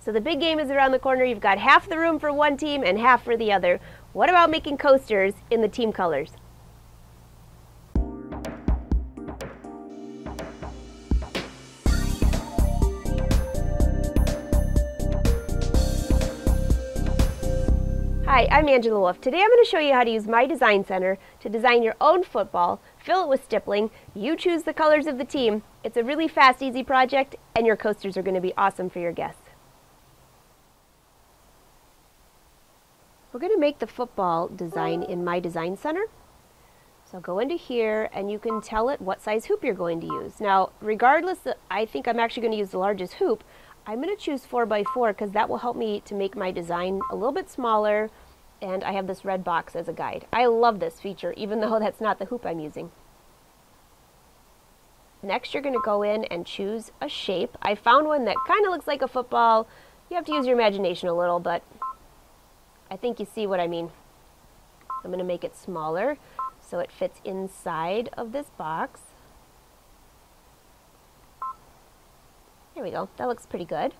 So the big game is around the corner. You've got half the room for one team and half for the other. What about making coasters in the team colors? Hi, I'm Angela Wolf. Today I'm going to show you how to use my design center to design your own football, fill it with stippling, you choose the colors of the team. It's a really fast, easy project, and your coasters are going to be awesome for your guests. We're going to make the football design in my design center. So go into here and you can tell it what size hoop you're going to use. Now, regardless, I think I'm actually going to use the largest hoop. I'm going to choose 4x4 because that will help me to make my design a little bit smaller, and I have this red box as a guide. I love this feature, even though that's not the hoop I'm using. Next, you're going to go in and choose a shape. I found one that kind of looks like a football. You have to use your imagination a little, but I think you see what I mean. I'm going to make it smaller so it fits inside of this box. There we go. That looks pretty good.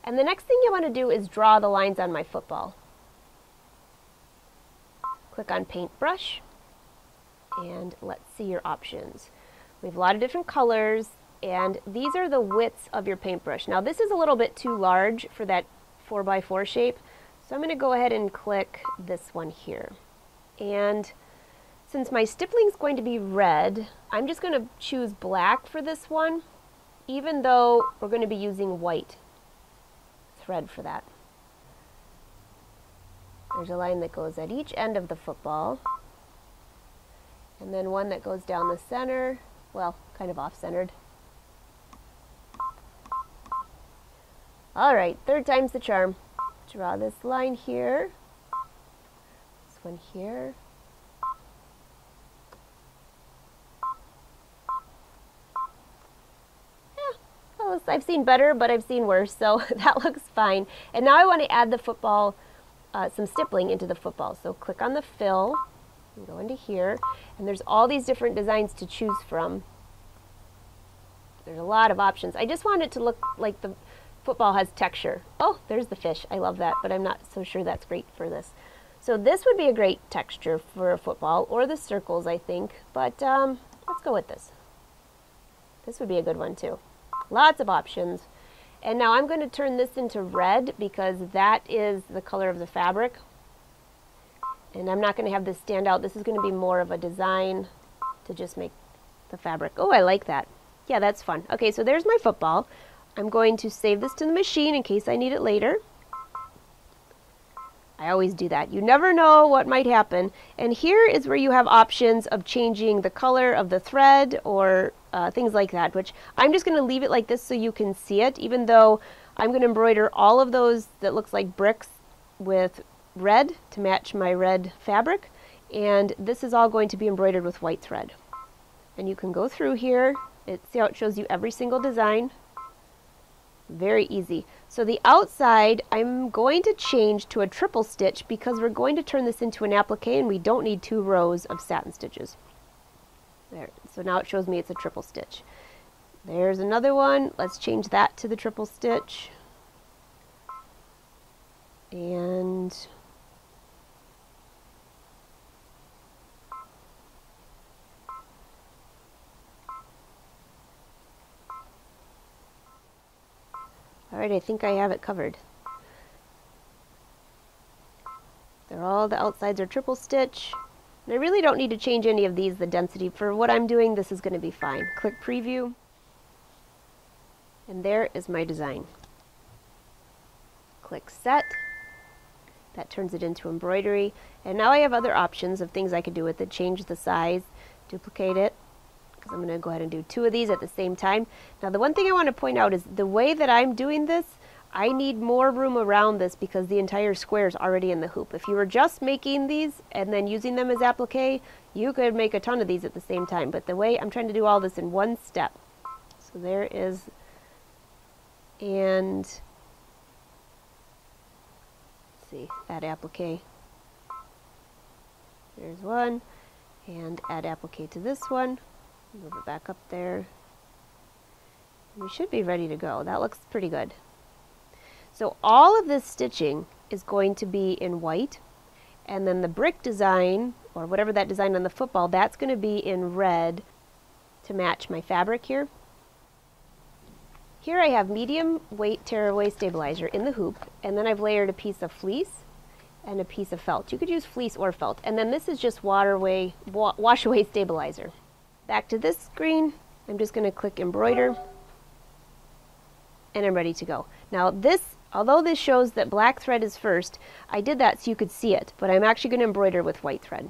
And the next thing you want to do is draw the lines on my football. Click on Paintbrush, and let's see your options. We have a lot of different colors, and these are the widths of your paintbrush. Now this is a little bit too large for that 4x4 shape, so I'm going to go ahead and click this one here. And since my stippling is going to be red, I'm just going to choose black for this one, even though we're going to be using white thread for that. There's a line that goes at each end of the football, and then one that goes down the center, well, kind of off-centered. All right, third time's the charm. Draw this line here, this one here. I've seen better, but I've seen worse, so that looks fine. And now I want to add the football, some stippling into the football. So click on the fill, and go into here, and there's all these different designs to choose from. There's a lot of options. I just want it to look like the football has texture. Oh, there's the fish. I love that, but I'm not so sure that's great for this. So this would be a great texture for a football, or the circles, I think, but let's go with this. This would be a good one too. Lots of options. And now I'm going to turn this into red because that is the color of the fabric. And I'm not going to have this stand out. This is going to be more of a design to just make the fabric. Oh, I like that. Yeah, that's fun. Okay, so there's my football. I'm going to save this to the machine in case I need it later. I always do that. You never know what might happen. And here is where you have options of changing the color of the thread or things like that, which I'm just going to leave it like this so you can see it, even though I'm going to embroider all of those that looks like bricks with red to match my red fabric. And this is all going to be embroidered with white thread. And you can go through here. See how it shows you every single design? Very easy. So the outside, I'm going to change to a triple stitch because we're going to turn this into an applique and we don't need 2 rows of satin stitches. There. So now it shows me it's a triple stitch. There's another one. Let's change that to the triple stitch. And all right, I think I have it covered. All the outsides are triple stitch. And I really don't need to change any of these, the density. For what I'm doing, this is going to be fine. Click Preview. And there is my design. Click Set. That turns it into embroidery. And now I have other options of things I could do with it. Change the size, duplicate it. Because I'm going to go ahead and do 2 of these at the same time. Now the one thing I want to point out is the way that I'm doing this, I need more room around this because the entire square is already in the hoop. If you were just making these and then using them as applique, you could make a ton of these at the same time. But the way I'm trying to do all this in one step. So there is, and let's see, add applique. There's one, and add applique to this one. Move it back up there. We should be ready to go. That looks pretty good. So all of this stitching is going to be in white, and then the brick design, or whatever that design on the football, that's going to be in red to match my fabric here. Here I have medium weight tearaway stabilizer in the hoop, and then I've layered a piece of fleece and a piece of felt. You could use fleece or felt. And then this is just wash away stabilizer. Back to this screen, I'm just going to click embroider, and I'm ready to go. Now this, although this shows that black thread is first, I did that so you could see it, but I'm actually going to embroider with white thread.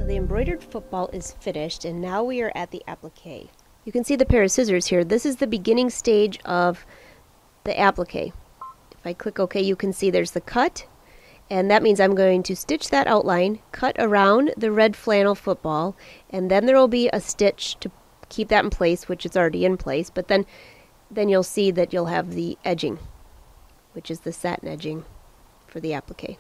The embroidered football is finished, and now we are at the applique. You can see the pair of scissors here. This is the beginning stage of the applique. If I click OK, you can see there's the cut, and that means I'm going to stitch that outline, cut around the red flannel football, and then there will be a stitch to keep that in place, which is already in place, but then you'll see that you'll have the edging, which is the satin edging for the applique.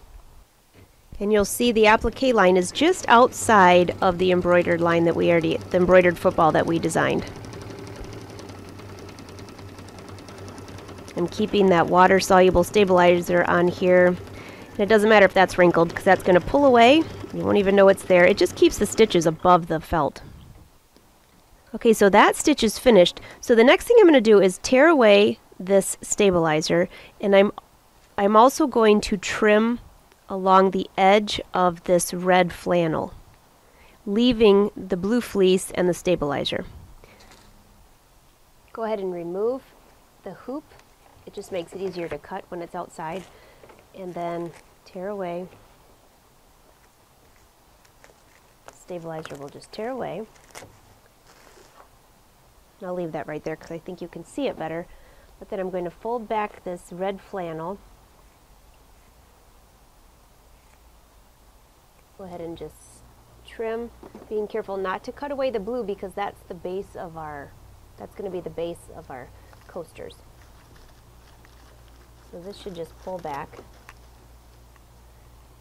And you'll see the applique line is just outside of the embroidered line that the embroidered football that we designed. I'm keeping that water-soluble stabilizer on here. And it doesn't matter if that's wrinkled, because that's going to pull away. You won't even know it's there. It just keeps the stitches above the felt. Okay, so that stitch is finished. So the next thing I'm going to do is tear away this stabilizer, and I'm also going to trim along the edge of this red flannel, leaving the blue fleece and the stabilizer. Go ahead and remove the hoop. It just makes it easier to cut when it's outside. And then tear away. Stabilizer will just tear away. And I'll leave that right there because I think you can see it better. But then I'm going to fold back this red flannel. Go ahead and just trim, being careful not to cut away the blue because that's the base of that's going to be the base of our coasters. So this should just pull back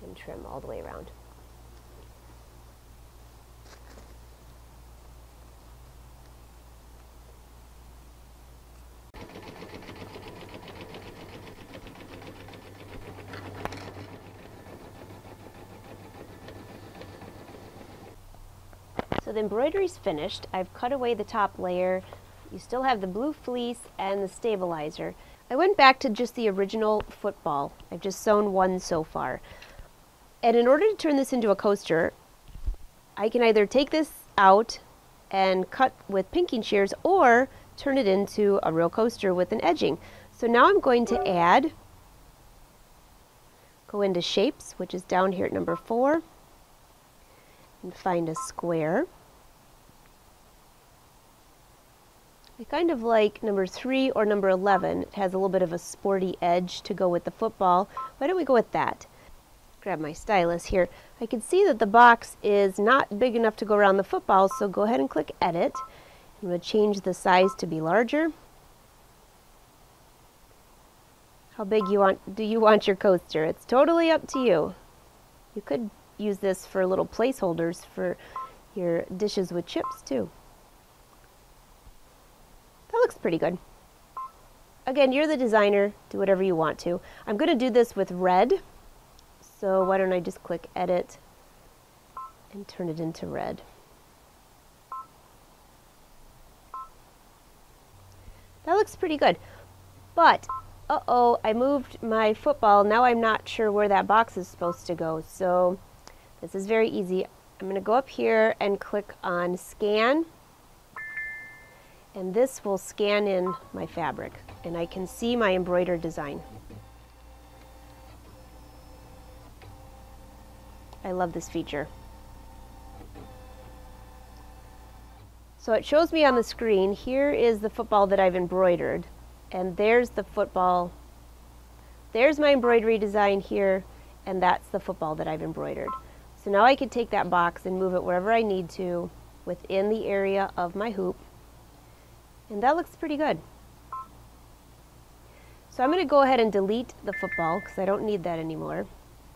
and trim all the way around. So the embroidery's finished. I've cut away the top layer. You still have the blue fleece and the stabilizer. I went back to just the original football. I've just sewn one so far. And in order to turn this into a coaster, I can either take this out and cut with pinking shears or turn it into a real coaster with an edging. So now I'm going to go into shapes, which is down here at number 4, and find a square. I kind of like number 3 or number 11. It has a little bit of a sporty edge to go with the football. Why don't we go with that? Grab my stylus here. I can see that the box is not big enough to go around the football, so go ahead and click Edit. I'm going to change the size to be larger. How big do you want your coaster? It's totally up to you. You could use this for little placeholders for your dishes with chips too. That looks pretty good. Again, you're the designer. Do whatever you want to. I'm going to do this with red. So why don't I just click Edit and turn it into red. That looks pretty good. But, uh-oh, I moved my football. Now I'm not sure where that box is supposed to go. So this is very easy. I'm going to go up here and click on Scan. And this will scan in my fabric. And I can see my embroidered design. I love this feature. So it shows me on the screen, here is the football that I've embroidered, and there's the football. There's my embroidery design here, and that's the football that I've embroidered. So now I can take that box and move it wherever I need to within the area of my hoop, and that looks pretty good. So I'm going to go ahead and delete the football because I don't need that anymore.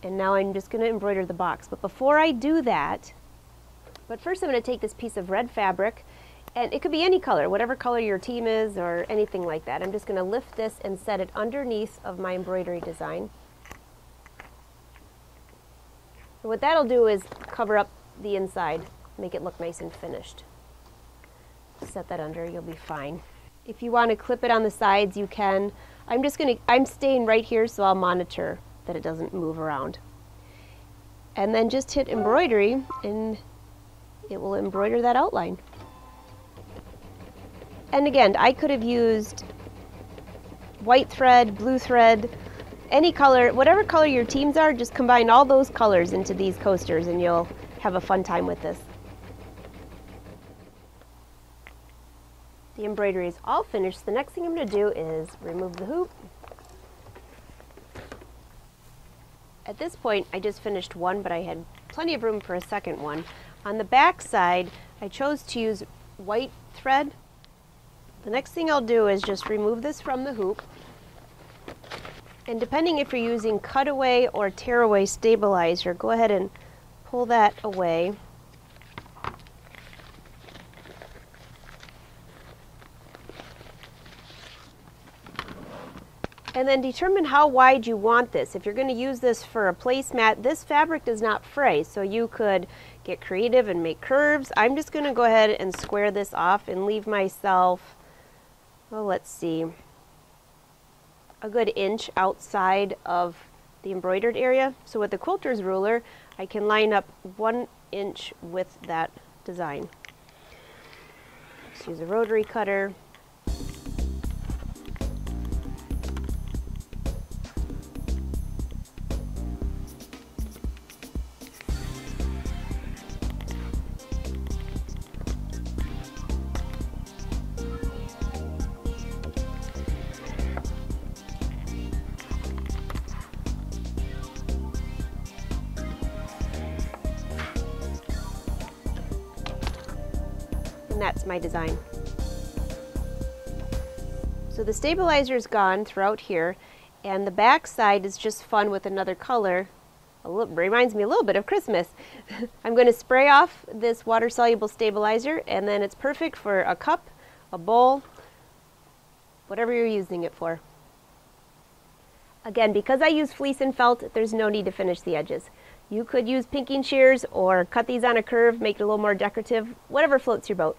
And now I'm just going to embroider the box. But before I do that, But first I'm going to take this piece of red fabric, and it could be any color, whatever color your team is or anything like that. I'm just going to lift this and set it underneath of my embroidery design. And what that'll do is cover up the inside, make it look nice and finished. Set that under, you'll be fine. If you want to clip it on the sides, you can. I'm staying right here, so I'll monitor that it doesn't move around. And then just hit embroidery and it will embroider that outline. And again, I could have used white thread, blue thread, any color, whatever color your teams are, just combine all those colors into these coasters and you'll have a fun time with this. The embroidery is all finished. The next thing I'm going to do is remove the hoop. At this point, I just finished one, but I had plenty of room for a second one. On the back side, I chose to use white thread. The next thing I'll do is just remove this from the hoop. And depending if you're using cutaway or tearaway stabilizer, go ahead and pull that away. And then determine how wide you want this. If you're going to use this for a placemat, this fabric does not fray, so you could get creative and make curves. I'm just going to go ahead and square this off and leave myself, well, let's see, a good inch outside of the embroidered area. So with the quilter's ruler, I can line up 1 inch with that design. Just use a rotary cutter. And that's my design. So the stabilizer is gone throughout here, and the back side is just fun with another color. Reminds me a little bit of Christmas. I'm going to spray off this water-soluble stabilizer, and then it's perfect for a cup, a bowl, whatever you're using it for. Again, because I use fleece and felt, there's no need to finish the edges. You could use pinking shears or cut these on a curve, make it a little more decorative, whatever floats your boat.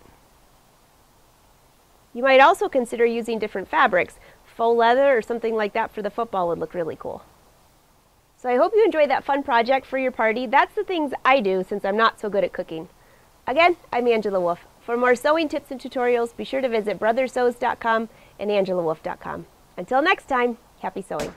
You might also consider using different fabrics. Faux leather or something like that for the football would look really cool. So I hope you enjoyed that fun project for your party. That's the things I do since I'm not so good at cooking. Again, I'm Angela Wolf. For more sewing tips and tutorials, be sure to visit brothersews.com and angelawolf.com. Until next time, happy sewing.